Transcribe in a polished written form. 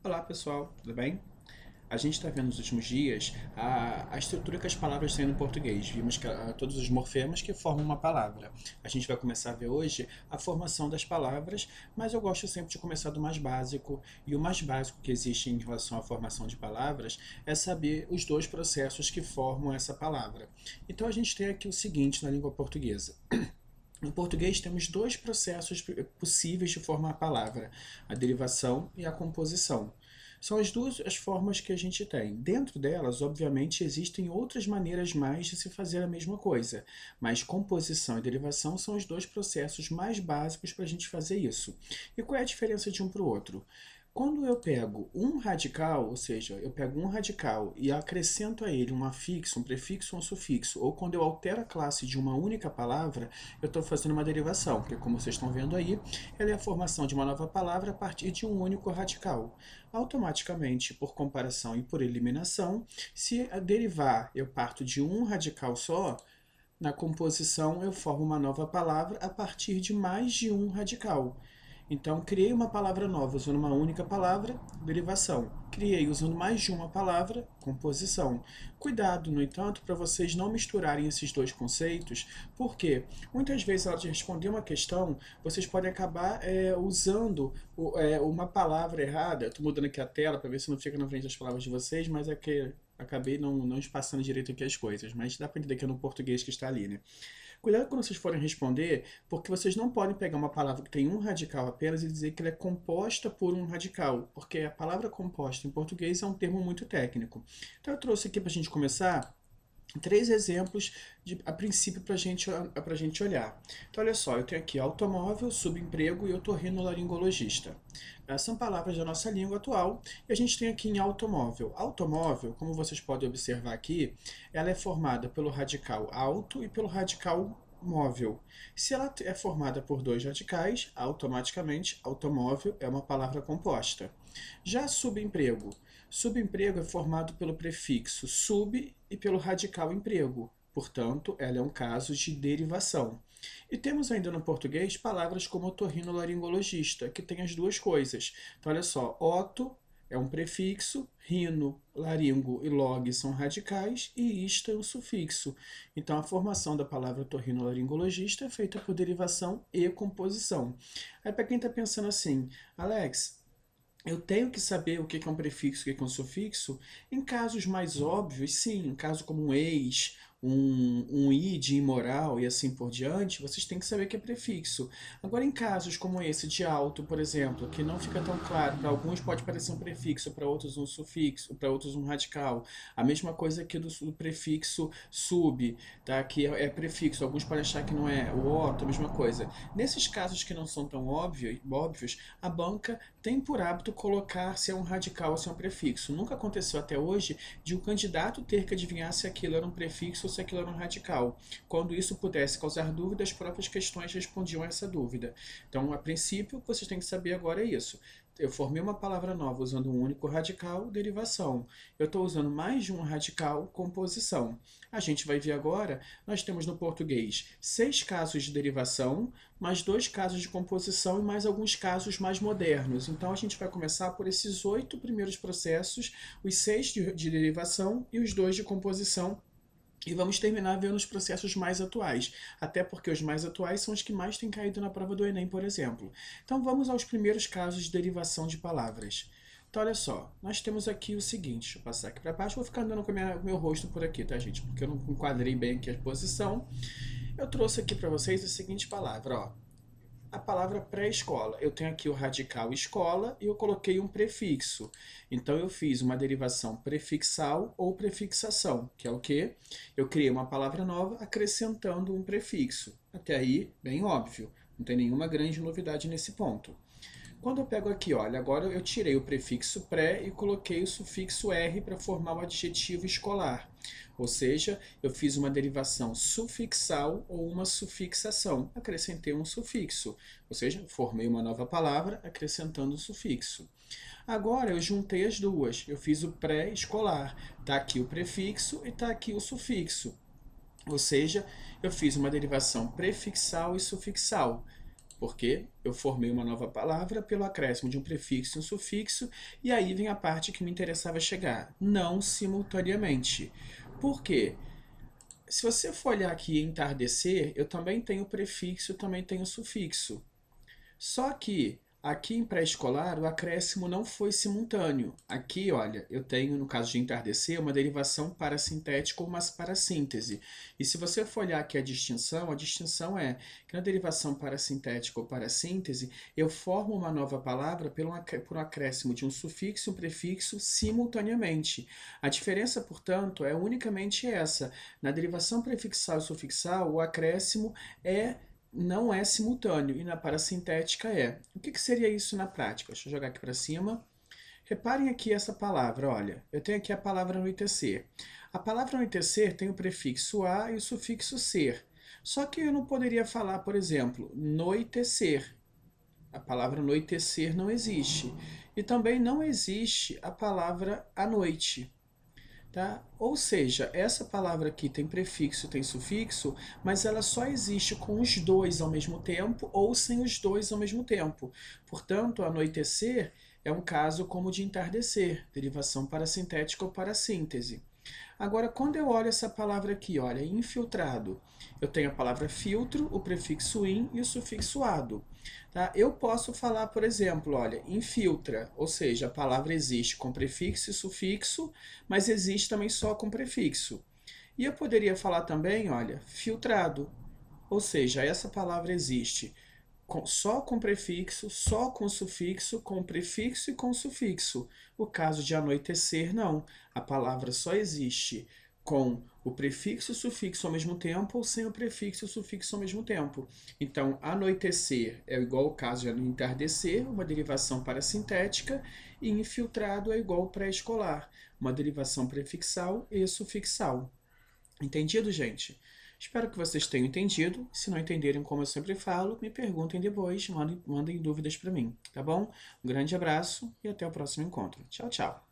Olá pessoal, tudo bem? A gente está vendo nos últimos dias a estrutura que as palavras têm no português. Vimos que, todos os morfemas que formam uma palavra. A gente vai começar a ver hoje a formação das palavras, mas eu gosto sempre de começar do mais básico. E o mais básico que existe em relação à formação de palavras é saber os dois processos que formam essa palavra. Então a gente tem aqui o seguinte na língua portuguesa. No português temos dois processos possíveis de formar a palavra, a derivação e a composição. São as duas as formas que a gente tem. Dentro delas, obviamente, existem outras maneiras mais de se fazer a mesma coisa, mas composição e derivação são os dois processos mais básicos para a gente fazer isso. E qual é a diferença de um para o outro? Quando eu pego um radical, ou seja, eu pego um radical e acrescento a ele um afixo, um prefixo ou um sufixo, ou quando eu altero a classe de uma única palavra, eu estou fazendo uma derivação, porque como vocês estão vendo aí, ela é a formação de uma nova palavra a partir de um único radical. Automaticamente, por comparação e por eliminação, se a derivar eu parto de um radical só, na composição eu formo uma nova palavra a partir de mais de um radical. Então, criei uma palavra nova usando uma única palavra, derivação. Criei usando mais de uma palavra, composição. Cuidado, no entanto, para vocês não misturarem esses dois conceitos, porque muitas vezes, na hora de responder uma questão, vocês podem acabar usando uma palavra errada. Estou mudando aqui a tela para ver se não fica na frente das palavras de vocês, mas é que acabei não espaçando direito aqui as coisas. Mas dá para entender que é no português que está ali, né? Cuidado quando vocês forem responder, porque vocês não podem pegar uma palavra que tem um radical apenas e dizer que ela é composta por um radical, porque a palavra composta em português é um termo muito técnico. Então eu trouxe aqui para a gente começar três exemplos a princípio para a gente olhar. Então olha só, eu tenho aqui automóvel, subemprego e otorrinolaringologista. São palavras da nossa língua atual e a gente tem aqui em automóvel. Automóvel, como vocês podem observar aqui, ela é formada pelo radical auto e pelo radical móvel. Se ela é formada por dois radicais, automaticamente automóvel é uma palavra composta. Já subemprego. Subemprego é formado pelo prefixo sub e pelo radical emprego. Portanto, ela é um caso de derivação. E temos ainda no português palavras como otorrinolaringologista, que tem as duas coisas. Então, olha só, oto é um prefixo, rino, laringo e log são radicais e ista é um sufixo. Então, a formação da palavra otorrinolaringologista é feita por derivação e composição. Aí, para quem está pensando assim, Alex, eu tenho que saber o que é um prefixo e o que é um sufixo? Em casos mais óbvios, sim. Em caso como um ex, um id imoral e assim por diante, vocês têm que saber que é prefixo. Agora, em casos como esse de alto, por exemplo, que não fica tão claro, para alguns pode parecer um prefixo, para outros um sufixo, para outros um radical. A mesma coisa aqui do prefixo sub, tá? Que é prefixo, alguns podem achar que não é. O otto, a mesma coisa. Nesses casos que não são tão óbvios, a banca tem por hábito colocar se é um radical ou se é um prefixo. Nunca aconteceu até hoje de um candidato ter que adivinhar se aquilo era um prefixo ou se aquilo era um radical. Quando isso pudesse causar dúvida, as próprias questões respondiam a essa dúvida. Então, a princípio, o que vocês têm que saber agora é isso. Eu formei uma palavra nova usando um único radical, derivação. Eu estou usando mais de um radical, composição. A gente vai ver agora, nós temos no português 6 casos de derivação, mais 2 casos de composição e mais alguns casos mais modernos. Então a gente vai começar por esses 8 primeiros processos, os 6 de derivação e os 2 de composição. E vamos terminar vendo os processos mais atuais, até porque os mais atuais são os que mais têm caído na prova do Enem, por exemplo. Então vamos aos primeiros casos de derivação de palavras. Então olha só, nós temos aqui o seguinte, deixa eu passar aqui para baixo, vou ficar andando com o meu rosto por aqui, tá gente? Porque eu não enquadrei bem aqui a posição. Eu trouxe aqui para vocês a seguinte palavra, ó. A palavra pré-escola. Eu tenho aqui o radical escola e eu coloquei um prefixo. Então eu fiz uma derivação prefixal ou prefixação, que é o quê? Eu criei uma palavra nova acrescentando um prefixo. Até aí, bem óbvio. Não tem nenhuma grande novidade nesse ponto. Quando eu pego aqui, olha, agora eu tirei o prefixo pré e coloquei o sufixo R para formar o adjetivo escolar. Ou seja, eu fiz uma derivação sufixal ou uma sufixação. Acrescentei um sufixo. Ou seja, formei uma nova palavra acrescentando o sufixo. Agora eu juntei as duas. Eu fiz o pré-escolar. Está aqui o prefixo e está aqui o sufixo. Ou seja, eu fiz uma derivação prefixal e sufixal. porque eu formei uma nova palavra pelo acréscimo de um prefixo e um sufixo, e aí vem a parte que me interessava chegar, não simultaneamente. Por quê? Se você for olhar aqui entardecer, eu também tenho prefixo, também tenho sufixo. Só que aqui em pré-escolar o acréscimo não foi simultâneo. Aqui, olha, eu tenho, no caso de entardecer, uma derivação parasintética ou uma parassíntese. E se você for olhar aqui a distinção é que na derivação parasintética ou parassíntese, eu formo uma nova palavra por um acréscimo de um sufixo e um prefixo simultaneamente. A diferença, portanto, é unicamente essa. Na derivação prefixal e sufixal, o acréscimo não é simultâneo e na parasintética é. O que seria isso na prática? Deixa eu jogar aqui para cima. Reparem aqui essa palavra, olha. Eu tenho aqui a palavra anoitecer. A palavra anoitecer tem o prefixo a e o sufixo ser. Só que eu não poderia falar, por exemplo, noitecer. A palavra anoitecer não existe. E também não existe a palavra à noite. Tá? Ou seja, essa palavra aqui tem prefixo, tem sufixo, mas ela só existe com os dois ao mesmo tempo ou sem os dois ao mesmo tempo. Portanto, anoitecer é um caso como de entardecer, derivação parasintética ou parassíntese. Agora, quando eu olho essa palavra aqui, olha, infiltrado, eu tenho a palavra filtro, o prefixo in e o sufixo ado. Tá? Eu posso falar, por exemplo, olha, infiltra, ou seja, a palavra existe com prefixo e sufixo, mas existe também só com prefixo. E eu poderia falar também, olha, filtrado, ou seja, essa palavra existe só com prefixo, só com sufixo, com prefixo e com sufixo. O caso de anoitecer, não. A palavra só existe com o prefixo e o sufixo ao mesmo tempo ou sem o prefixo e o sufixo ao mesmo tempo. Então, anoitecer é igual ao caso de entardecer, uma derivação parasintética, e infiltrado é igual ao pré-escolar, uma derivação prefixal e sufixal. Entendido, gente? Espero que vocês tenham entendido. Se não entenderem, como eu sempre falo, me perguntem depois, mandem dúvidas para mim, tá bom? Um grande abraço e até o próximo encontro. Tchau, tchau!